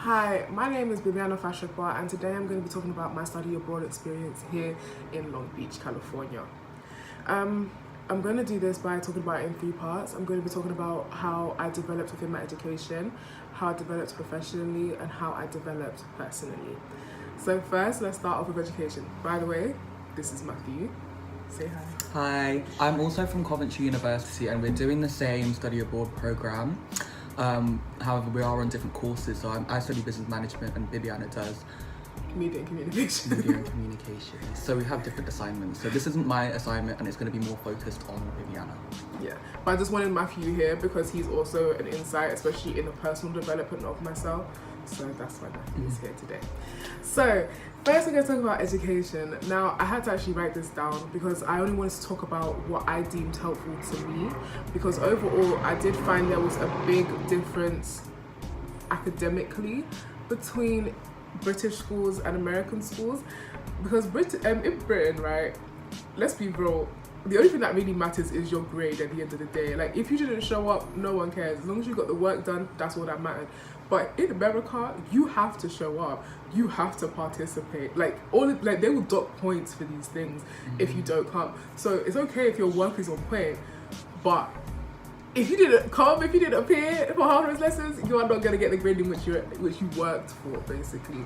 Hi, my name is Bibiana Fashakwa, and today I'm going to be talking about my study abroad experience here in Long Beach, California. I'm going to do this by talking about it in three parts. I'm going to be talking about how I developed within my education, how I developed professionally, and how I developed personally. So first, let's start off with education. By the way, this is Matthew. Say hi. Hi, I'm also from Coventry University and we're doing the same study abroad programme. However, we are on different courses, so I study business management and Bibiana does Media and communication. media and communication. So we have different assignments. So this isn't my assignment and it's going to be more focused on Bibiana. Yeah, but I just wanted Matthew here because he's also an insight, especially in the personal development of myself. So that's why Matthew is here today. So first we're going to talk about education. Now I had to actually write this down because I only wanted to talk about what I deemed helpful to me, because overall I did find there was a big difference academically between British schools and American schools, because in Britain, right, let's be real, the only thing that really matters is your grade at the end of the day. Like, if you didn't show up, no one cares. As long as you got the work done, that's all that matters. But in America, you have to show up. You have to participate. They will dock points for these things if you don't come. So it's okay if your work is on point, but if you didn't come, if you didn't appear for half those lessons, you are not gonna get the grading which you worked for, basically.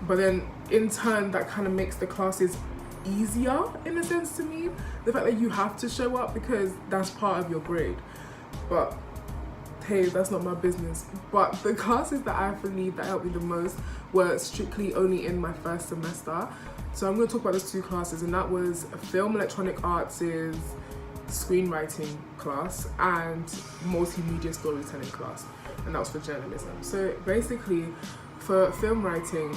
But then in turn, that kind of makes the classes easier in a sense to me. The fact that you have to show up because that's part of your grade. But hey, that's not my business. But the classes that I believe that helped me the most were strictly only in my first semester. So I'm going to talk about those two classes, and that was Film Electronic Arts' screenwriting class and multimedia storytelling class, and that was for journalism. So basically for film writing,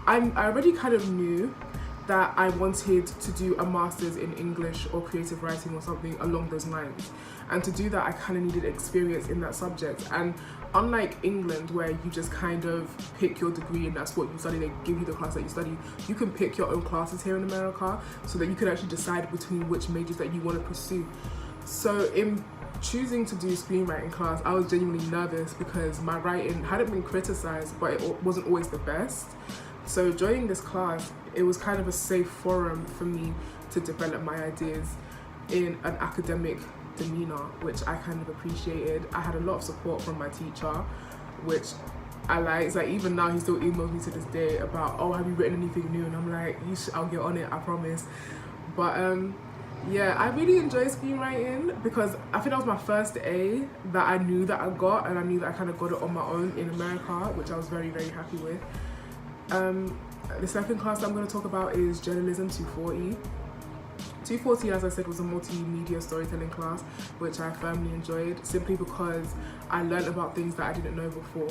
I already kind of knew that I wanted to do a master's in English or creative writing or something along those lines. And to do that, I kind of needed experience in that subject. And unlike England, where you just kind of pick your degree and that's what you study, they give you the class that you study, you can pick your own classes here in America so that you can actually decide between which majors that you want to pursue. So in choosing to do screenwriting class, I was genuinely nervous because my writing hadn't been criticized, but it wasn't always the best. So joining this class, it was kind of a safe forum for me to develop my ideas in an academic demeanor, which I kind of appreciated. I had a lot of support from my teacher, which I like. It's like even now he still emails me to this day about, oh, have you written anything new? And I'm like, I'll get on it, I promise. But yeah, I really enjoy screenwriting because I think that was my first A that I knew that I got, and I knew that I kind of got it on my own in America, which I was very, very happy with. The second class that I'm going to talk about is Journalism 240. 240, as I said, was a multimedia storytelling class, which I firmly enjoyed simply because I learned about things that I didn't know before.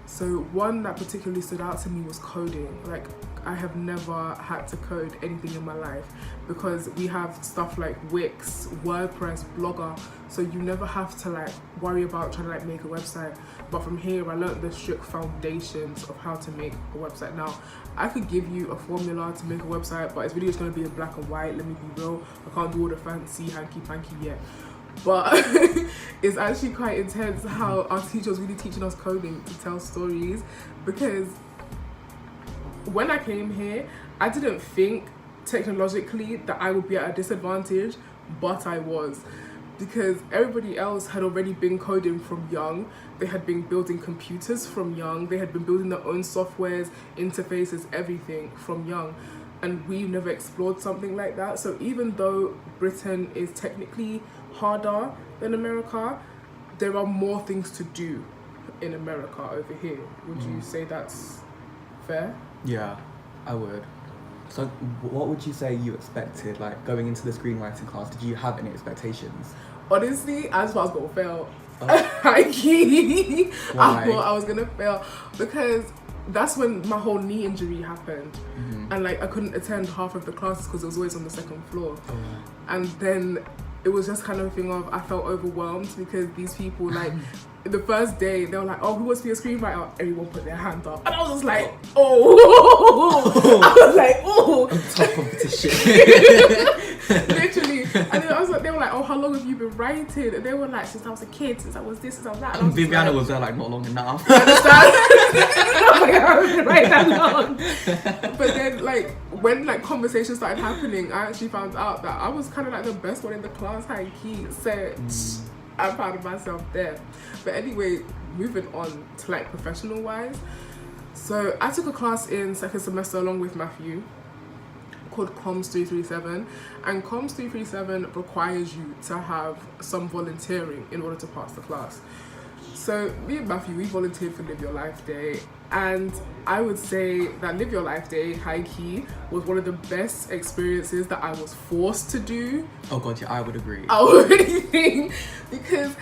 So one that particularly stood out to me was coding. Like, I have never had to code anything in my life because we have stuff like Wix, WordPress, Blogger, so you never have to worry about trying to make a website. But from here, I learned the strict foundations of how to make a website. Now, I could give you a formula to make a website, but it's really just going to be in black and white. Let me be real, I can't do all the fancy hanky-panky yet. But it's actually quite intense how our teachers really teaching us coding to tell stories, because when I came here, I didn't think technologically that I would be at a disadvantage, but I was, because everybody else had already been coding from young. They had been building computers from young. They had been building their own softwares, interfaces, everything from young. And we never explored something like that. So even though Britain is technically harder than America, there are more things to do in America over here. Would you say that's fair? Yeah, I would. So what would you say you expected, going into the screenwriting class? Did you have any expectations? Honestly, I just thought I was gonna fail. Oh. I thought I was gonna fail because that's when my whole knee injury happened, and I couldn't attend half of the classes because it was always on the second floor. And then it was just kind of a thing of, I felt overwhelmed because these people the first day they were like, oh, who wants to be a screenwriter? Everyone put their hand up, and I was just like, oh. I was like, oh, Tough competition. Literally. And then I was like, they were like, oh, how long have you been writing? And they were like, since I was a kid, since I was this, since I was that. And Viviana was there like, not long enough. I was like, I haven't been writing that long. But then like, when like conversations started happening, I actually found out that I was kind of like the best one in the class, high key. So I'm proud of myself there. But anyway, moving on to like professional wise. So I took a class in second semester along with Matthew called Comms 337, and Comms 337 requires you to have some volunteering in order to pass the class. So me and Matthew, we volunteered for Live Your Life Day, and I would say that Live Your Life Day, high key, was one of the best experiences that I was forced to do. Oh god, yeah, I would agree. Because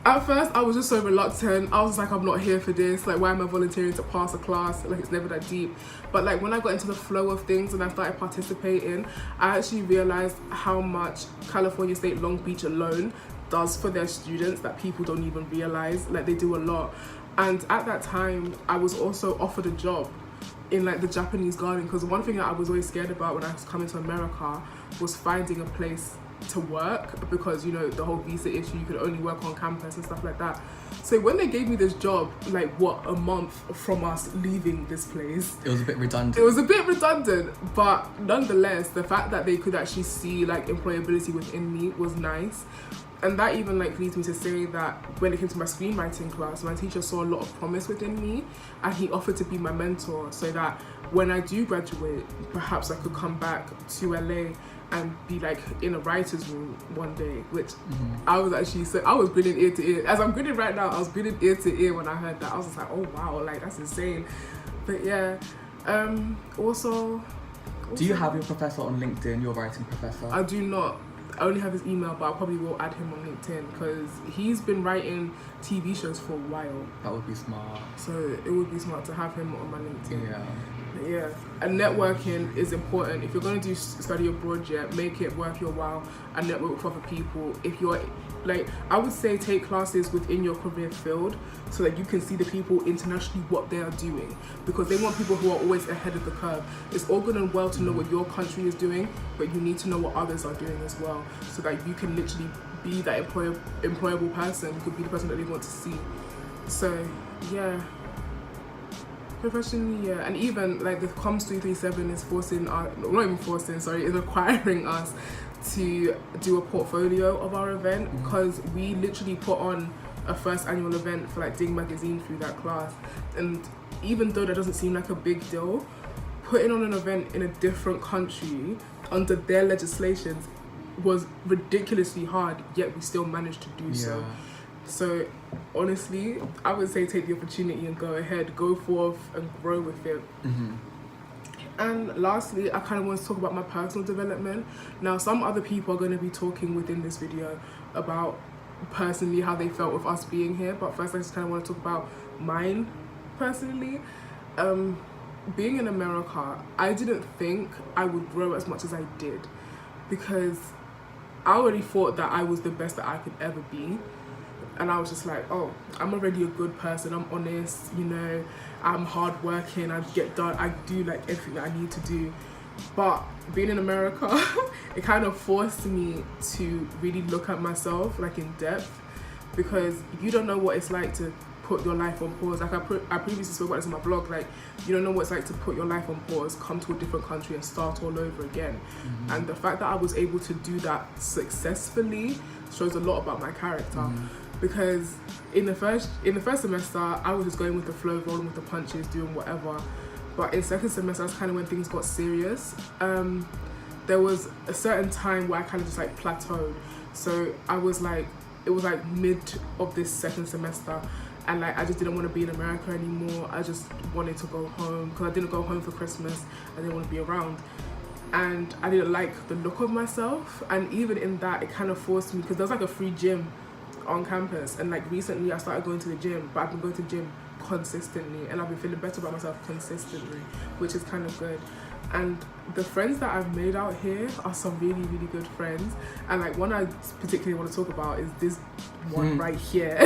at first I was just so reluctant. I was like, I'm not here for this. Like, why am I volunteering to pass a class? Like, it's never that deep. But like, when I got into the flow of things and I started participating, I actually realized how much California State Long Beach alone does for their students that people don't even realize. Like, they do a lot. And at that time, I was also offered a job in like the Japanese garden, because one thing that I was always scared about when I was coming to America was finding a place to work, because you know the whole visa issue, you could only work on campus and stuff like that. So when they gave me this job, like a month from us leaving this place, it was a bit redundant. But nonetheless, the fact that they could actually see like employability within me was nice. And that even like leads me to say that when it came to my screenwriting class, my teacher saw a lot of promise within me, and he offered to be my mentor, so that when I do graduate, perhaps I could come back to LA and be like in a writer's room one day, which I was actually, so I was grinning ear to ear. As I'm grinning right now, I was grinning ear to ear when I heard that. I was just like, oh wow, like that's insane. But yeah, also do you have your professor on LinkedIn, your writing professor? I do not. I only have his email, but I probably will add him on LinkedIn because he's been writing TV shows for a while. That would be smart. So it would be smart to have him on my LinkedIn. Yeah. Yeah, and networking is important. If you're going to do study abroad, make it worth your while and network with other people. If you're like, I would say take classes within your career field so that you can see the people internationally what they are doing, because they want people who are always ahead of the curve. It's all good and well to know what your country is doing, but you need to know what others are doing as well, so that you can literally be that employable person. You could be the person that they want to see. So yeah, professionally, yeah. And even like the Comms 337 is is requiring us to do a portfolio of our event, because we literally put on a first annual event for like Ding magazine through that class. And even though that doesn't seem like a big deal, putting on an event in a different country under their legislations was ridiculously hard, yet we still managed to do so. So honestly, I would say take the opportunity and go ahead, go forth and grow with it. And lastly, I kind of want to talk about my personal development. Now, some other people are going to be talking within this video about personally how they felt with us being here, but first I just kind of want to talk about mine personally. Being in America, I didn't think I would grow as much as I did, because I already thought that I was the best that I could ever be. And I was just like, oh, I'm already a good person, I'm honest, you know, I'm hardworking, I get done, I do like everything that I need to do. But being in America, it kind of forced me to really look at myself like in depth, because you don't know what it's like to put your life on pause. Like I previously spoke about this in my blog, like you don't know what it's like to put your life on pause, come to a different country and start all over again. And the fact that I was able to do that successfully shows a lot about my character. Because in the first semester, I was just going with the flow, rolling with the punches, doing whatever. But in second semester, that's kind of when things got serious. There was a certain time where I kind of just like plateaued. So I was like, it was like mid of this second semester, and like I just didn't want to be in America anymore. I just wanted to go home, because I didn't go home for Christmas. I didn't want to be around. And I didn't like the look of myself. And even in that, it kind of forced me, because there's like a free gym on campus, and like recently I started going to the gym, but I've been going to the gym consistently, and I've been feeling better about myself consistently, which is kind of good. And the friends that I've made out here are some really, really good friends. And like one I particularly want to talk about is this one right here.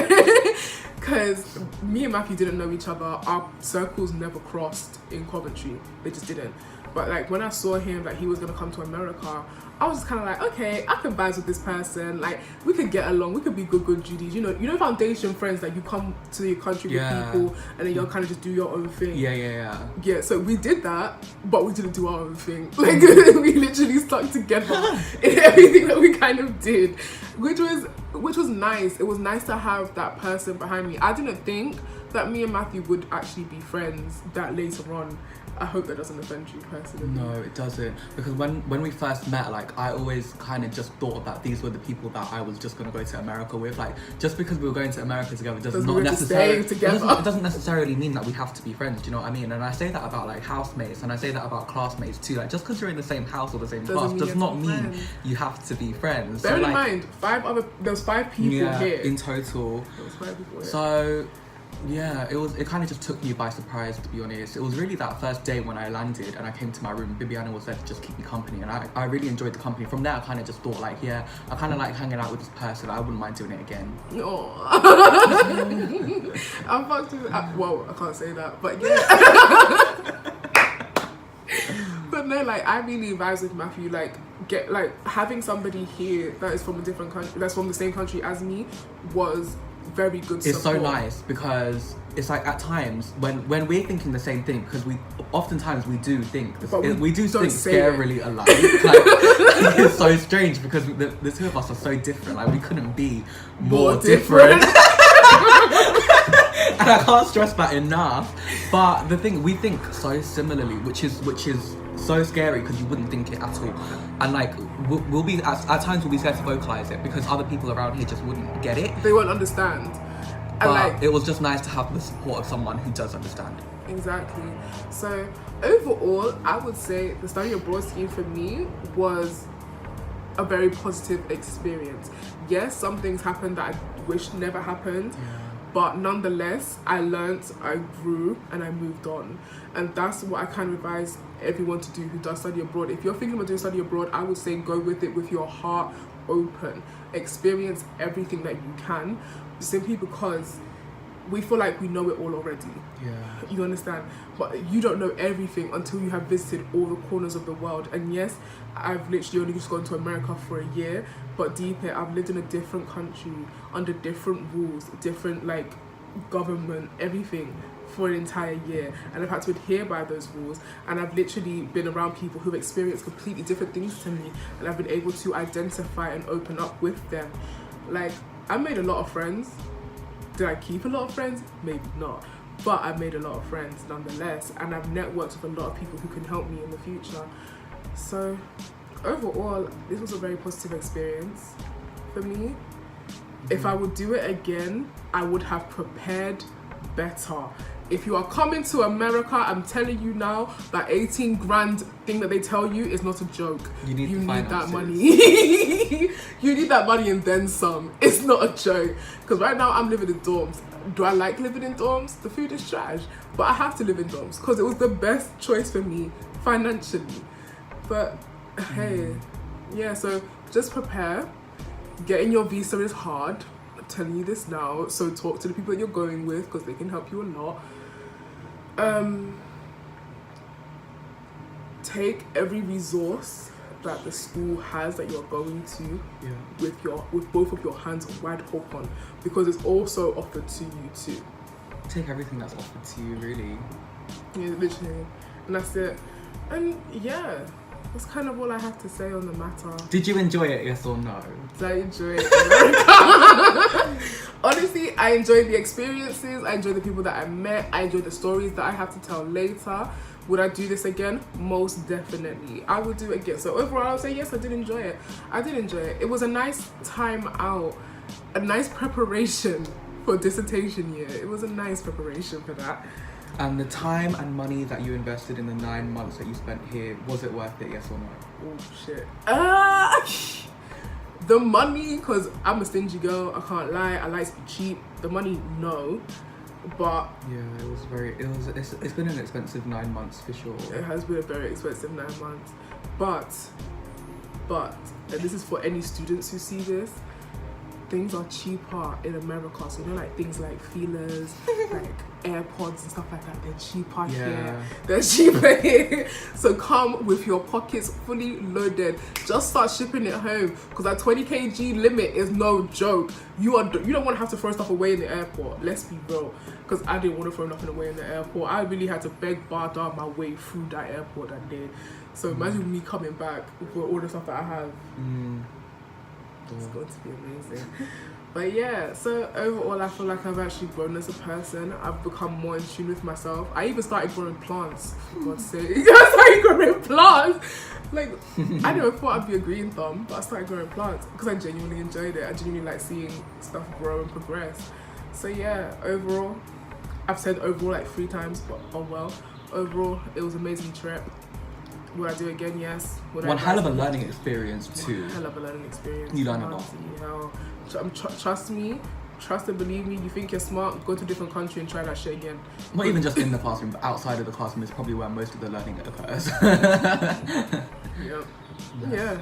Because me and Matthew didn't know each other. Our circles never crossed in Coventry. They just didn't. But like when I saw him that he was gonna come to America, I was just kind of like, okay, I can vibe with this person. Like we could get along. We could be good Judies. You know, foundation friends. Like you come to your country with people, and then you'll kind of just do your own thing. Yeah. So we did that, but we didn't do our own thing. Like we literally stuck together in everything that we kind of did, which was nice. It was nice to have that person behind me. I didn't think that me and Matthew would actually be friends that later on. I hope that doesn't offend you personally. No, it doesn't. Because when we first met, like, I always kind of just thought that these were the people that I was just going to go to America with. Like, just because we were going to America together doesn't necessarily mean that we have to be friends, do you know what I mean? And I say that about, like, housemates, and I say that about classmates too. Like, just because you're in the same house or the same class does not mean you have to be friends. Bear in mind, there was 5 people here. In total. There was 5 people here. So... yeah, it kind of just took me by surprise, to be honest. It was really that first day when I landed and I came to my room. Bibiana was there to just keep me company, and I really enjoyed the company. From there, I kind of just thought, like, yeah, I kind of like hanging out with this person. I wouldn't mind doing it again. Oh. I'm fucked with... well, I can't say that, but yeah. But no, like, I really vibes with Matthew. Like, having somebody here that is from a different country, that's from the same country as me, was... very good support. It's so nice because it's like at times when we're thinking the same thing, because we do think scarily alike. Like, it's so strange because the two of us are so different. Like we couldn't be more different. And I can't stress that enough. But the thing, we think so similarly, which is so scary because you wouldn't think it at all. And like we'll be at times we'll be scared to vocalize it because other people around here just wouldn't get it. They won't understand. But like, it was just nice to have the support of someone who does understand. Exactly. So overall, I would say the study abroad scheme for me was a very positive experience. Yes, some things happened that I wish never happened. Yeah. But nonetheless, I learnt, I grew, and I moved on. And that's what I kind of advise everyone to do who does study abroad. If you're thinking about doing study abroad, I would say go with it with your heart open. Experience everything that you can, simply because we feel like we know it all already. Yeah. You understand? But you don't know everything until you have visited all the corners of the world. And yes, I've literally only just gone to America for a year, but deeper, I've lived in a different country, under different rules, different like government, everything for an entire year. And I've had to adhere by those rules. And I've literally been around people who've experienced completely different things to me. And I've been able to identify and open up with them. Like, I made a lot of friends. Did I keep a lot of friends? Maybe not. But I've made a lot of friends nonetheless, and I've networked with a lot of people who can help me in the future. So overall, this was a very positive experience for me. If I would do it again, I would have prepared better. If you are coming to America, I'm telling you now, that 18 grand thing that they tell you is not a joke. You need that money. You need that money and then some. It's not a joke. Because right now I'm living in dorms. Do I like living in dorms? The food is trash. But I have to live in dorms because it was the best choice for me financially. But hey, yeah, so just prepare. Getting your visa is hard. I'm telling you this now. So talk to the people that you're going with because they can help you a lot. Take every resource that the school has that you're going to with both of your hands wide open, because it's also offered to you too. Take everything that's offered to you, really. Yeah, literally. And that's it. And yeah, that's kind of all I have to say on the matter. Did you enjoy it, yes or no? Did I enjoy it? Honestly, I enjoyed the experiences. I enjoyed the people that I met. I enjoyed the stories that I have to tell later. Would I do this again? Most definitely. I would do it again. So overall, I would say yes, I did enjoy it. I did enjoy it. It was a nice time out. A nice preparation for dissertation year. It was a nice preparation for that. And the time and money that you invested in the 9 months that you spent here, was it worth it, yes or no? Oh shit. The money, because I'm a stingy girl, I can't lie, I like to be cheap. The money, no. But yeah, it's been an expensive 9 months for sure. It has been a very expensive 9 months. But, and this is for any students who see this, things are cheaper in America. So, you know, like things like feelers, like AirPods and stuff like that, they're cheaper here. They're cheaper here. So come with your pockets fully loaded. Just start shipping it home, because that 20 kg limit is no joke. You don't want to have to throw stuff away in the airport. Let's be real, because I didn't want to throw nothing away in the airport. I really had to beg barter my way through that airport that day. So imagine me coming back with all the stuff that I have. It's going to be amazing. But yeah, so overall I feel like I've actually grown as a person. I've become more in tune with myself. I even started growing plants, for God's sake. I started growing plants. Like, I never thought I'd be a green thumb, but I started growing plants because I genuinely enjoyed it. I genuinely like seeing stuff grow and progress. So yeah, overall, I've said overall like 3 times, but oh well. Overall, it was an amazing trip. Would I do it again? Yes. One hell of a learning experience too. One hell of a learning experience. You learn a lot. Trust me, trust and believe me. You think you're smart? Go to a different country and try that shit again. Not even just in the classroom, but outside of the classroom is probably where most of the learning occurs. Yep. Yeah.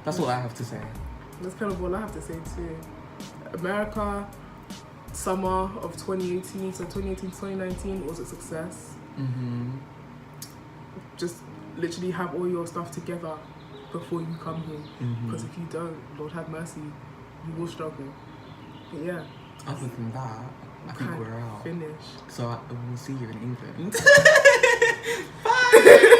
That's all I have to say. That's kind of all I have to say too. America, summer of 2018, so 2018, 2019 was a success. Just literally have all your stuff together before you come here, because if you don't, Lord have mercy, you will struggle. But yeah, other than that, I think we're out. Finished. So we'll see you in England. Bye.